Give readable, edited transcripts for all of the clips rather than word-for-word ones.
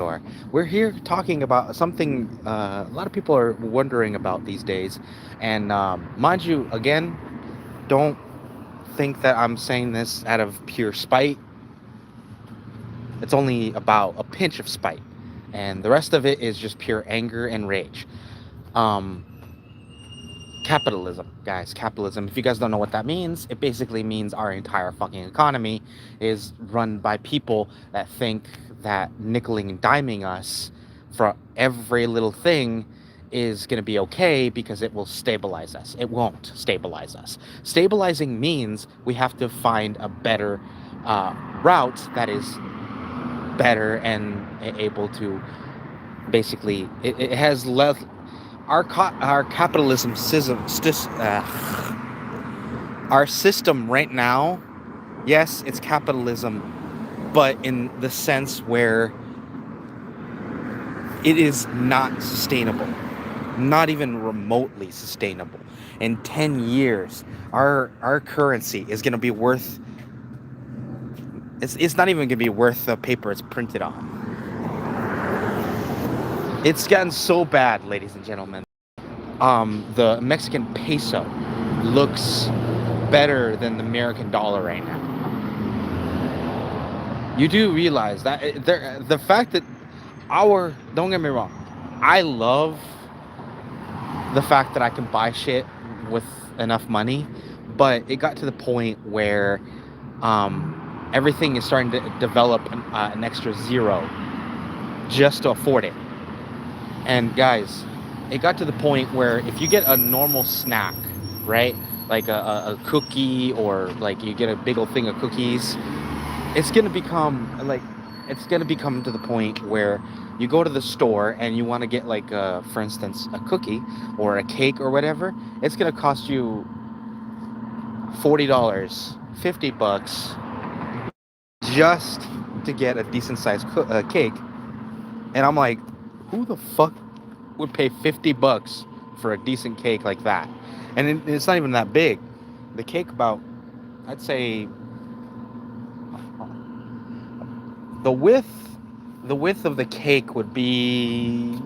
Sure. We're here talking about something a lot of people are wondering about these days. And mind you, again, don't think that I'm saying this out of pure spite. It's only about a pinch of spite. And the rest of it is just pure anger and rage. Um, Capitalism, guys, capitalism. If you guys don't know what that means, it basically means our entire fucking economy is run by people that think that nickeling and diming us for every little thing is going to be okay because it will stabilize us. It won't stabilize us. Stabilizing means we have to find a better uh, route that is better and able to basically, it has less our capitalism system, our system right now. Yes, it's capitalism, but in the sense where it is not sustainable, not even remotely sustainable. In 10 years, our currency is going to be worth. It's not even going to be worth the paper it's printed on. It's gotten so bad, ladies and gentlemen. The Mexican peso looks better than the American dollar right now. You do realize that the fact that our don't get me wrong, I love the fact that I can buy shit with enough money, but it got to the point where everything is starting to develop an extra zero just to afford it. And guys, it got to the point where if you get a normal snack, right, like a cookie, or like you get a big old thing of cookies, it's gonna become like it's gonna become to the point where you go to the store and you want to get like for instance a cookie or a cake or whatever. It's gonna cost you $40, $50 just to get a decent sized cake. And I'm like, who the fuck would pay $50 for a decent cake like that? And it's not even that big. The cake about, I'd say, the width the width of the cake would be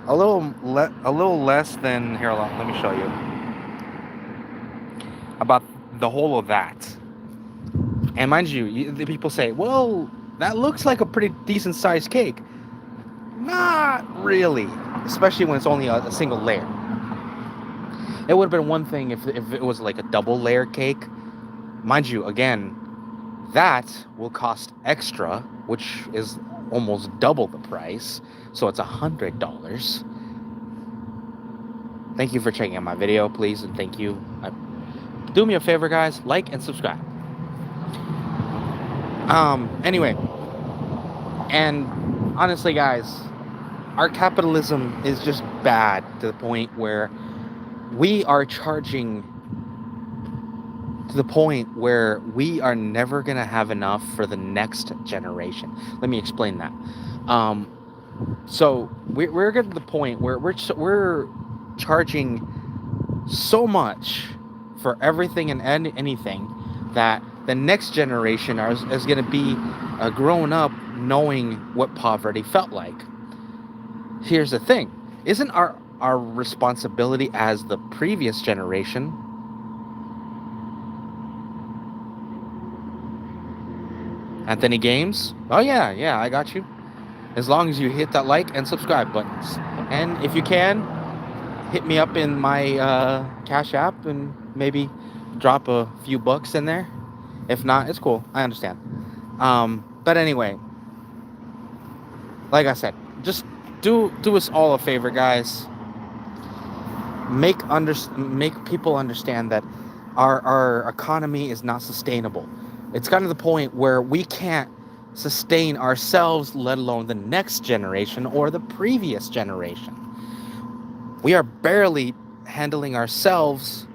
a little less than here. Let me show you about the whole of that. And mind you, the people say, "Well, that looks like a pretty decent sized cake." Not really, especially when it's only a single layer. It would have been one thing if it was like a double layer cake. Mind you, again, that will cost extra, which is almost double the price. So it's $100. Thank you for checking out my video, please, and thank you. Do me a favor, guys, like and subscribe. Anyway, and honestly, guys, our capitalism is just bad to the point where we are charging to the point where we are never going to have enough for the next generation. Let me explain that. So we're getting to the point where we're charging so much for everything and anything that the next generation is going to be grown up knowing what poverty felt like. Here's the thing. Isn't our responsibility as the previous generation Anthony Games? Oh yeah, I got you. As long as you hit that like and subscribe buttons. And if you can, hit me up in my Cash App and maybe drop a few bucks in there. If not, it's cool. I understand. But anyway, like I said, just do us all a favor, guys. Make people understand that our economy is not sustainable. It's gotten to the point where we can't sustain ourselves, let alone the next generation or the previous generation. We are barely handling ourselves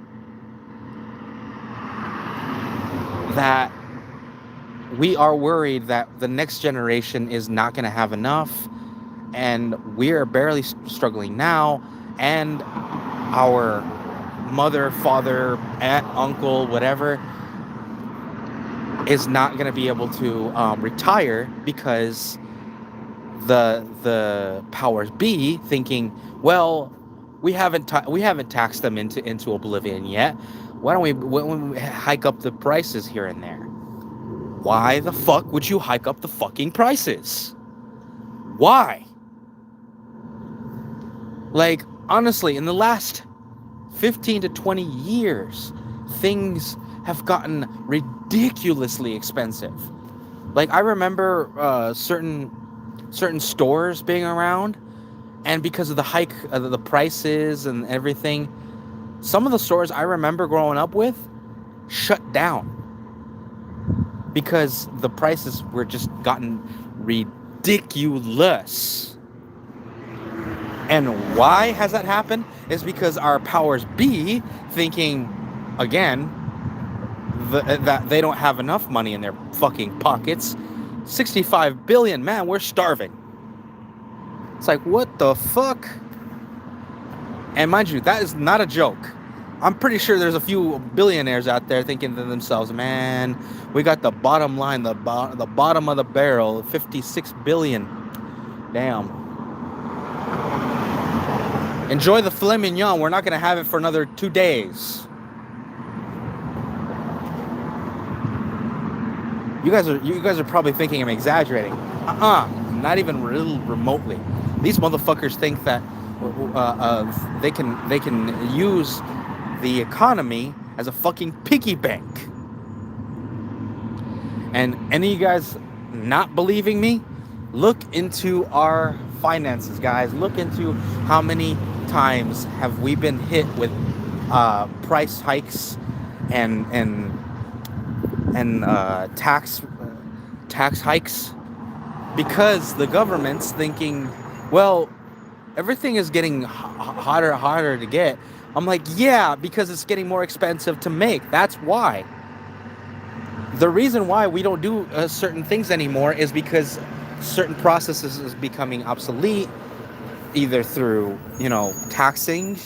that we are worried that the next generation is not going to have enough, and we are barely struggling now, and our mother, father, aunt, uncle, whatever, is not going to be able to retire because the powers be thinking, well, we haven't taxed them into oblivion yet. Why don't we hike up the prices here and there? Why the fuck would you hike up the fucking prices? Why? Like, honestly, in the last 15 to 20 years, things have gotten ridiculously expensive. Like, I remember certain stores being around, and because of the hike of the prices and everything, some of the stores I remember growing up with shut down because the prices were just gotten ridiculous. And why has that happened? Is because our powers be thinking, again, that they don't have enough money in their fucking pockets. 65 billion, man, we're starving. It's like, what the fuck? And mind you, that is not a joke. I'm pretty sure there's a few billionaires out there thinking to themselves, man, we got the bottom line, the bottom of the barrel, 56 billion. Damn. Enjoy the filet mignon. We're not going to have it for another 2 days. You guys are probably thinking I'm exaggerating. Not even remotely. These motherfuckers think that they can use the economy as a fucking piggy bank. And any of you guys not believing me, look into our finances, guys. Look into how many times have we been hit with price hikes and tax hikes because the government's thinking, well, everything is getting harder to get. I'm like, yeah, because it's getting more expensive to make. That's why. The reason why we don't do certain things anymore is because certain processes is becoming obsolete, either through, taxing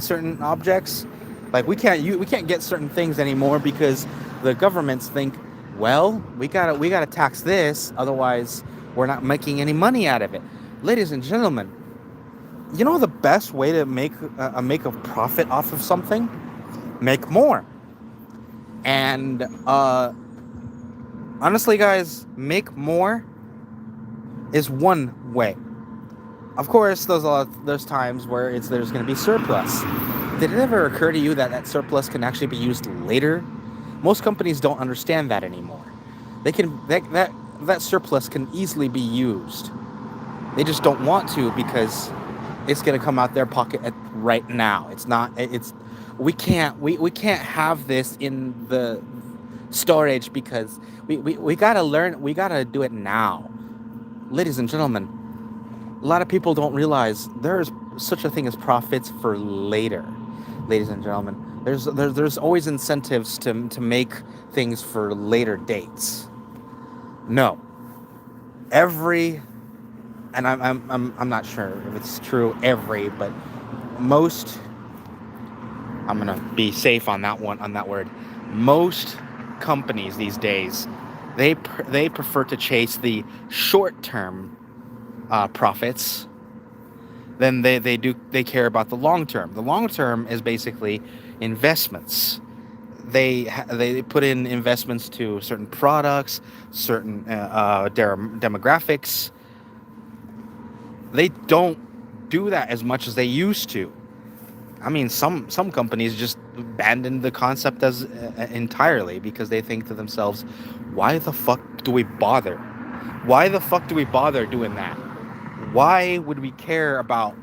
certain objects. Like we can't get certain things anymore because the governments think, well, we gotta tax this, otherwise we're not making any money out of it. Ladies and gentlemen, you know the best way to make a profit off of something? Make more. And honestly, guys, make more is one way. Of course, there's times where there's going to be surplus. Did it ever occur to you that surplus can actually be used later? Most companies don't understand that anymore. They can that surplus can easily be used. They just don't want to because it's going to come out their pocket right now. We can't have this in the storage because we gotta learn. We gotta do it now, ladies and gentlemen. A lot of people don't realize there's such a thing as profits for later, ladies and gentlemen. There's always incentives to make things for later dates. No, and I'm not sure if it's true but most. I'm gonna be safe on that word. Most companies these days, they prefer to chase the short-term profits than they care about the long term. The long term is basically investments. They put in investments to certain products, certain demographics. They don't do that as much as they used to. I mean, some companies just abandon the concept as entirely because they think to themselves, why the fuck do we bother? Why the fuck do we bother doing that? Why would we care about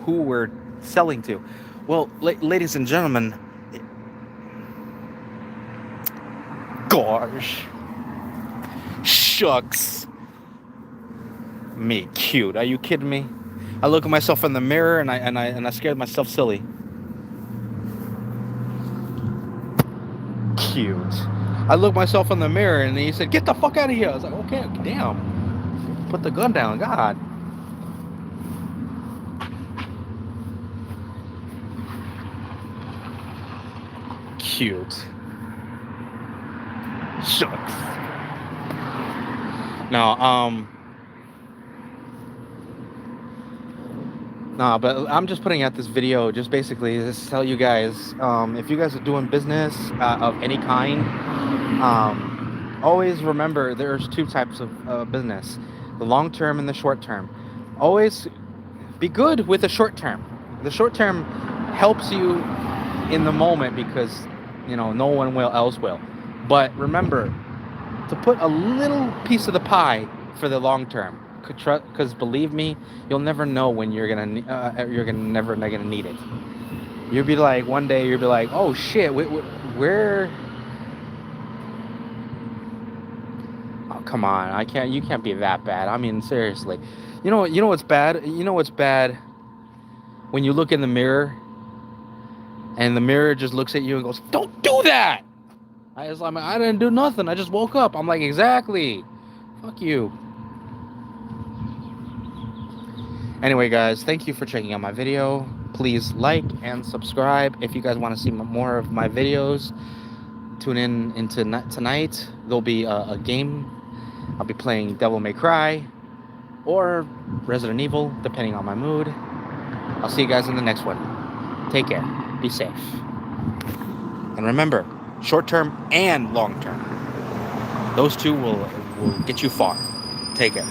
who we're selling to? Well, ladies and gentlemen, gosh, shucks, me cute. Are you kidding me? I look at myself in the mirror and I scared myself silly. Cute. I looked myself in the mirror and he said, "Get the fuck out of here." I was like, "Okay, damn. Put the gun down, God." Cute. Shucks. No, no, but I'm just putting out this video just basically to tell you guys, if you guys are doing business of any kind, always remember there's two types of business, the long term and the short term. Always be good with the short term. The short term helps you in the moment because, no one else will. But remember to put a little piece of the pie for the long term. Because believe me, you'll never know when you're never gonna need it. You'll be like, one day you'll be like, oh shit, where? Oh, come on, you can't be that bad. I mean, seriously. You know what's bad? You know what's bad? When you look in the mirror and the mirror just looks at you and goes, don't do that. I didn't do nothing. I just woke up. I'm like, exactly. Fuck you. Anyway, guys, thank you for checking out my video. Please like and subscribe. If you guys want to see more of my videos, tune in tonight. There'll be a game. I'll be playing Devil May Cry or Resident Evil, depending on my mood. I'll see you guys in the next one. Take care. Be safe. And remember, short term and long term. Those two will get you far. Take care.